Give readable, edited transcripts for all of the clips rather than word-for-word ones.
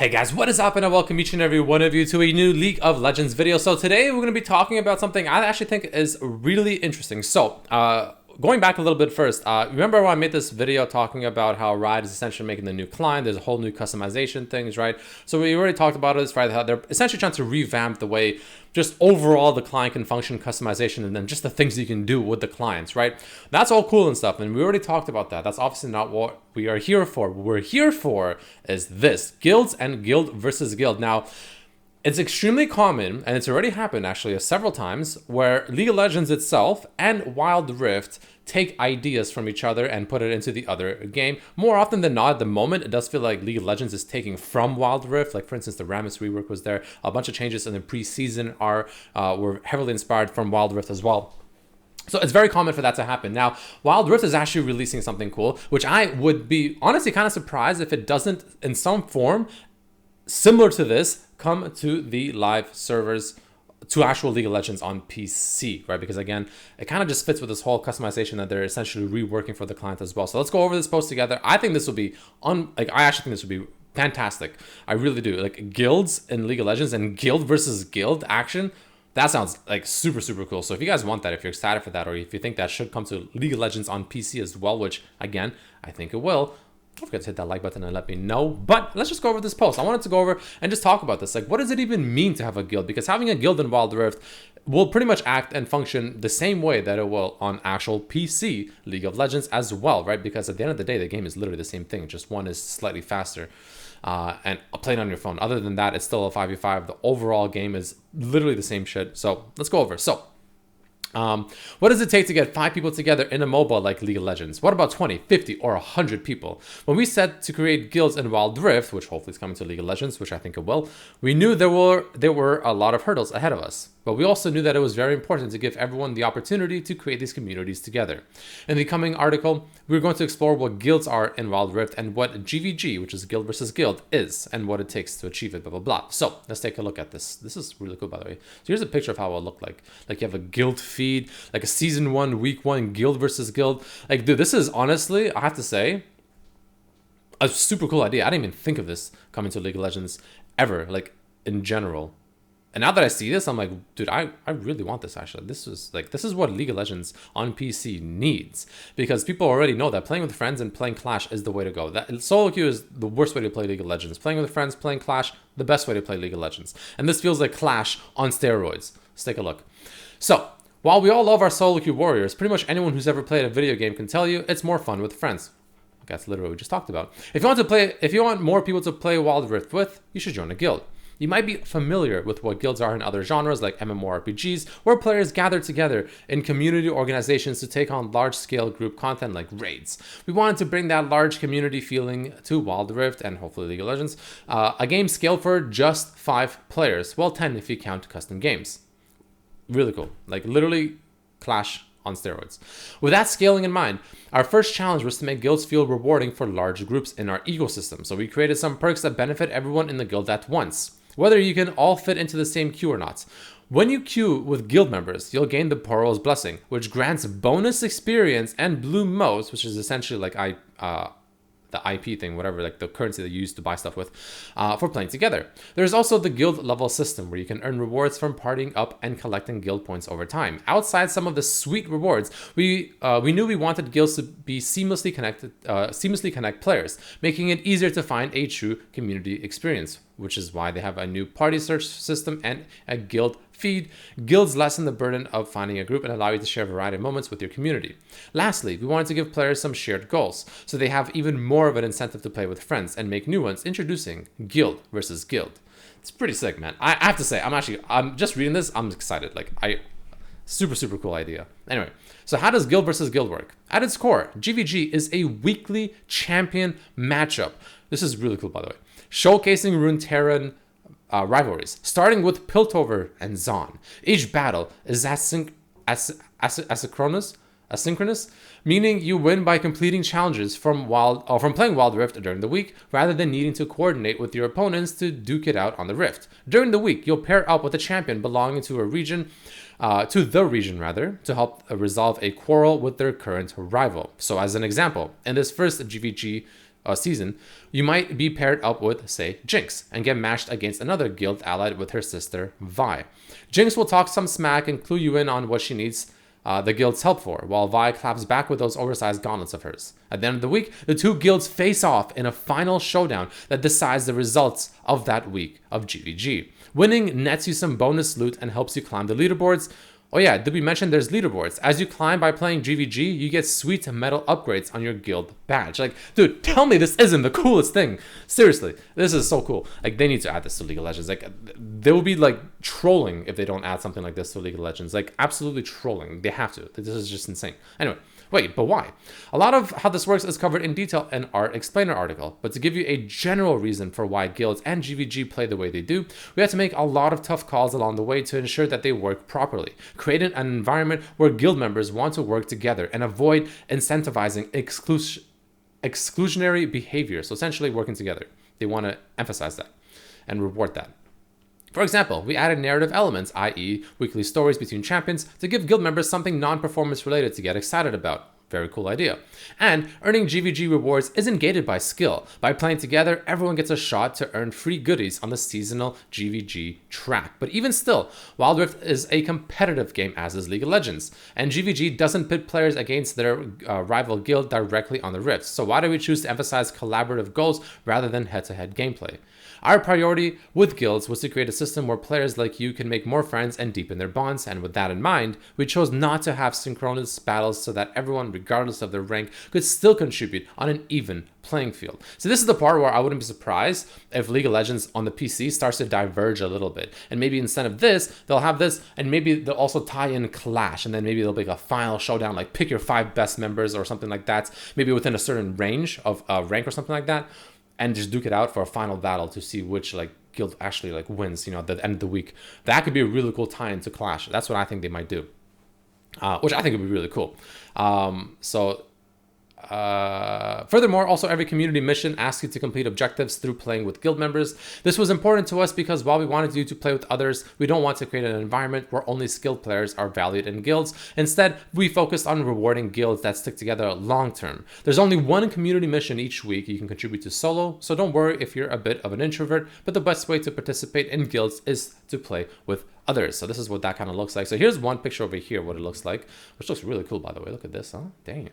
Hey guys, what is up, and I welcome each and every one of you to a new League of Legends video. So today we're going to be talking about something I actually think is really interesting. So going back a little bit first, remember when I made this video talking about how Riot is essentially making the new client? There's a whole new customization things, right? So we already talked about this, right? How they're essentially trying to revamp the way just overall the client can function, customization, and then just the things you can do with the clients, right? That's all cool and stuff, and we already talked about that. That's obviously not what we are here for. What we're here for is this: guilds and guild versus guild. Now, it's extremely common, and it's already happened actually several times, where League of Legends itself and Wild Rift take ideas from each other and put it into the other game. More often than not, at the moment, it does feel like League of Legends is taking from Wild Rift. Like, for instance, the Rammus rework was there. A bunch of changes in the preseason were heavily inspired from Wild Rift as well. So it's very common for that to happen. Now, Wild Rift is actually releasing something cool, which I would be honestly kind of surprised if it doesn't, in some form, similar to this, come to the live servers, to actual League of Legends on PC, right? Because again, it kind of just fits with this whole customization that they're essentially reworking for the client as well. So let's go over this post together. I think this will be I actually think this will be fantastic. I really do. Like, guilds in League of Legends and guild versus guild action, that sounds like super, super cool. So if you guys want that, if you're excited for that, or if you think that should come to League of Legends on PC as well, which again, I think it will, don't forget to hit that like button and let me know. But let's just go over this post. I wanted to go over and just talk about this. Like, what does it even mean to have a guild? Because having a guild in Wild Rift will pretty much act and function the same way that it will on actual PC League of Legends as well, right? Because at the end of the day, the game is literally the same thing. Just one is slightly faster and playing on your phone. Other than that, it's still a 5v5. The overall game is literally the same shit. So let's go over. So what does it take to get 5 people together in a MOBA like League of Legends? What about 20, 50, or 100 people? When we set to create guilds in Wild Rift, which hopefully is coming to League of Legends, which I think it will, we knew there were a lot of hurdles ahead of us. But we also knew that it was very important to give everyone the opportunity to create these communities together. In the coming article, we're going to explore what guilds are in Wild Rift and what GVG, which is guild versus guild, is and what it takes to achieve it, blah, blah, blah. So let's take a look at this. This is really cool, by the way. So here's a picture of how it'll look like. Like, you have a guild feed, like a season 1, week 1, guild versus guild. Like, dude, this is honestly, I have to say, a super cool idea. I didn't even think of this coming to League of Legends ever, like, in general. And now that I see this, I'm like, dude, I really want this, actually. This is what League of Legends on PC needs. Because people already know that playing with friends and playing Clash is the way to go. That solo queue is the worst way to play League of Legends. Playing with friends, playing Clash, the best way to play League of Legends. And this feels like Clash on steroids. Let's take a look. So, while we all love our solo queue warriors, pretty much anyone who's ever played a video game can tell you it's more fun with friends. That's literally what we just talked about. If you want more people to play Wild Rift with, you should join a guild. You might be familiar with what guilds are in other genres like MMORPGs, where players gather together in community organizations to take on large-scale group content like raids. We wanted to bring that large community feeling to Wild Rift and hopefully League of Legends, a game scaled for just 5 players, well 10 if you count custom games. Really cool, like literally Clash on steroids. With that scaling in mind, our first challenge was to make guilds feel rewarding for large groups in our ecosystem. So we created some perks that benefit everyone in the guild at once, whether you can all fit into the same queue or not. When you queue with guild members, you'll gain the Poro's Blessing, which grants bonus experience and blue motes, which is essentially like the IP thing, whatever, like the currency that you use to buy stuff with, for playing together. There's also the guild level system where you can earn rewards from partying up and collecting guild points over time. Outside some of the sweet rewards, we knew we wanted guilds to be seamlessly connect players, making it easier to find a true community experience, which is why they have a new party search system and a guild feed. Guilds lessen the burden of finding a group and allow you to share a variety of moments with your community. Lastly, we wanted to give players some shared goals, so they have even more of an incentive to play with friends and make new ones, introducing guild versus guild. It's pretty sick, man. I have to say, I'm just reading this, I'm excited. Like, super, super cool idea. Anyway, so how does guild versus guild work? At its core, GVG is a weekly champion matchup. This is really cool, by the way. Showcasing Runeterran rivalries, starting with Piltover and Zon. Each battle is asynchronous, meaning you win by completing challenges from playing Wild Rift during the week, rather than needing to coordinate with your opponents to duke it out on the Rift. During the week, you'll pair up with a champion belonging to the region, to help resolve a quarrel with their current rival. So as an example, in this first GVG season, you might be paired up with, say, Jinx and get matched against another guild allied with her sister, Vi. Jinx will talk some smack and clue you in on what she needs the guild's help for, while Vi claps back with those oversized gauntlets of hers. At the end of the week, the two guilds face off in a final showdown that decides the results of that week of GVG. Winning nets you some bonus loot and helps you climb the leaderboards. Oh yeah, did we mention there's leaderboards? As you climb by playing GVG, you get sweet metal upgrades on your guild badge. Like, dude, tell me this isn't the coolest thing. Seriously, this is so cool. Like, they need to add this to League of Legends. Like, they will be like trolling if they don't add something like this to League of Legends. Like, absolutely trolling. They have to. This is just insane. Anyway, wait, but why? A lot of how this works is covered in detail in our explainer article, but to give you a general reason for why guilds and GVG play the way they do, we had to make a lot of tough calls along the way to ensure that they work properly, creating an environment where guild members want to work together and avoid incentivizing exclusionary behavior. So essentially working together. They want to emphasize that and reward that. For example, we added narrative elements, i.e. weekly stories between champions, to give guild members something non-performance related to get excited about. Very cool idea. And earning GVG rewards isn't gated by skill. By playing together, everyone gets a shot to earn free goodies on the seasonal GVG track. But even still, Wild Rift is a competitive game, as is League of Legends. And GVG doesn't pit players against their rival guild directly on the Rift. So why do we choose to emphasize collaborative goals rather than head-to-head gameplay? Our priority with guilds was to create a system where players like you can make more friends and deepen their bonds, and with that in mind, we chose not to have synchronous battles so that everyone, regardless of their rank, could still contribute on an even playing field. So this is the part where I wouldn't be surprised if League of Legends on the PC starts to diverge a little bit. And maybe instead of this, they'll have this, and maybe they'll also tie in Clash, and then maybe they'll make a final showdown, like pick your 5 best members or something like that, maybe within a certain range of rank or something like that, and just duke it out for a final battle to see which like guild actually like wins, you know, at the end of the week. That could be a really cool tie-in to Clash. That's what I think they might do, which I think would be really cool. Furthermore, also every community mission asks you to complete objectives through playing with guild members. This was important to us because while we wanted you to play with others, we don't want to create an environment where only skilled players are valued in guilds. Instead, we focused on rewarding guilds that stick together long term. There's only one community mission each week you can contribute to solo, so don't worry if you're a bit of an introvert, but the best way to participate in guilds is to play with others. So this is what that kind of looks like. So here's one picture over here, what it looks like, which looks really cool, by the way. Look at this, huh? Damn.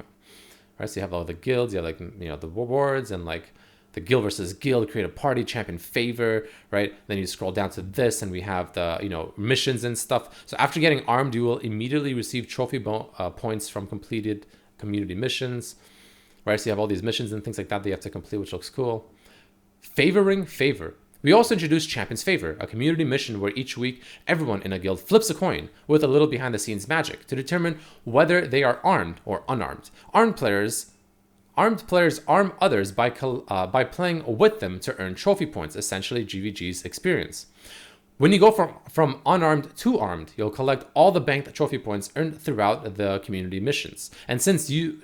Right, so you have all the guilds, you have like, you know, the rewards and like the guild versus guild, create a party, champion favor, right? Then you scroll down to this and we have the, you know, missions and stuff. So after getting armed, you will immediately receive trophy points from completed community missions, right? So you have all these missions and things like that you have to complete, which looks cool. Favoring favor. We also introduced Champion's Favor, a community mission where each week everyone in a guild flips a coin with a little behind-the-scenes magic to determine whether they are armed or unarmed. Armed players arm others by playing with them to earn trophy points, essentially GVG's experience. When you go from unarmed to armed, you'll collect all the banked trophy points earned throughout the community missions. And since you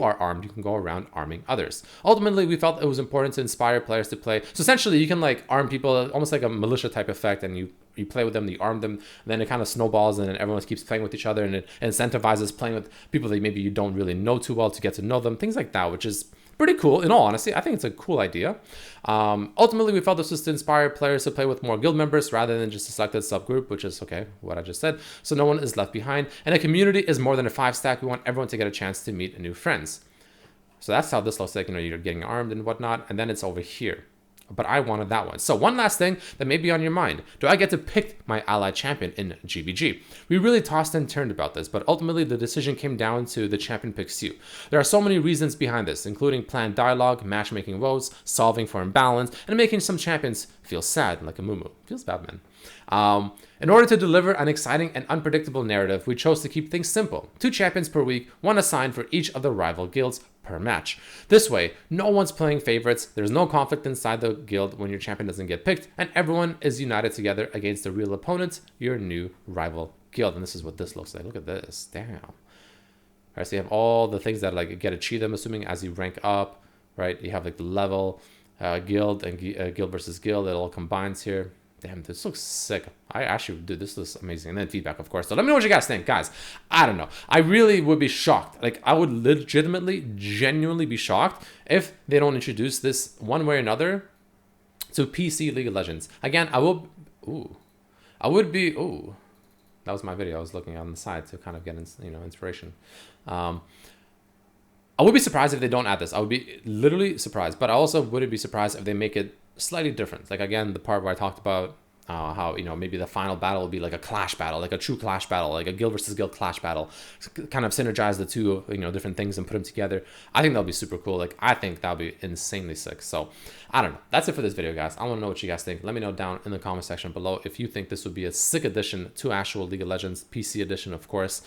are armed, you can go around arming others. Ultimately, we felt it was important to inspire players to play. So essentially, you can like arm people, almost like a militia type effect, and you play with them, you arm them, and then it kind of snowballs, and then everyone keeps playing with each other, and it incentivizes playing with people that maybe you don't really know too well to get to know them, things like that, which is pretty cool. In all honesty, I think it's a cool idea. Ultimately, we felt this was to inspire players to play with more guild members rather than just a selected subgroup, which is okay, what I just said. So no one is left behind. And a community is more than a 5-stack. We want everyone to get a chance to meet new friends. So that's how this looks like, you know, you're getting armed and whatnot. And then it's over here. But I wanted that one. So one last thing that may be on your mind. Do I get to pick my ally champion in GVG? We really tossed and turned about this, but ultimately the decision came down to the champion picks you. There are so many reasons behind this, including planned dialogue, matchmaking woes, solving for imbalance, and making some champions feel sad, like a Mumu. Feels bad, man. In order to deliver an exciting and unpredictable narrative, we chose to keep things simple. 2 champions per week, 1 assigned for each of the rival guilds per match. This way, no one's playing favorites, there's no conflict inside the guild when your champion doesn't get picked, and everyone is united together against the real opponent, your new rival guild. And this is what this looks like. Look at this. Damn. All right, so you have all the things that like get achieved, I'm assuming, as you rank up, right? You have like the level, guild and guild versus guild. It all combines here. Damn, this looks sick. I actually, dude, this looks amazing. And then feedback, of course. So let me know what you guys think, guys. I don't know. I really would be shocked. Like, I would legitimately, genuinely be shocked if they don't introduce this one way or another to PC League of Legends. Again, I would be, that was my video. I was looking on the side to kind of get, inspiration. I would be surprised if they don't add this. I would be literally surprised. But I also wouldn't be surprised if they make it slightly different. Like, again, the part where I talked about how, maybe the final battle will be like a clash battle, like a true clash battle, like a guild versus guild clash battle, kind of synergize the two, different things and put them together. I think that'll be super cool. Like, I think that'll be insanely sick. So I don't know. That's it for this video, guys. I want to know what you guys think. Let me know down in the comment section below if you think this would be a sick addition to actual League of Legends, PC edition, of course.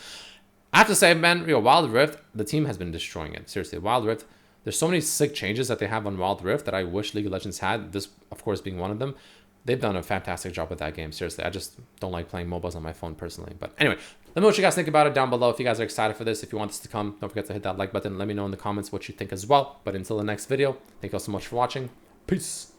I have to say, man, Wild Rift, the team has been destroying it. Seriously, Wild Rift, there's so many sick changes that they have on Wild Rift that I wish League of Legends had, this, of course, being one of them. They've done a fantastic job with that game. Seriously, I just don't like playing MOBAs on my phone personally. But anyway, let me know what you guys think about it down below. If you guys are excited for this, if you want this to come, don't forget to hit that like button. Let me know in the comments what you think as well. But until the next video, thank you all so much for watching. Peace.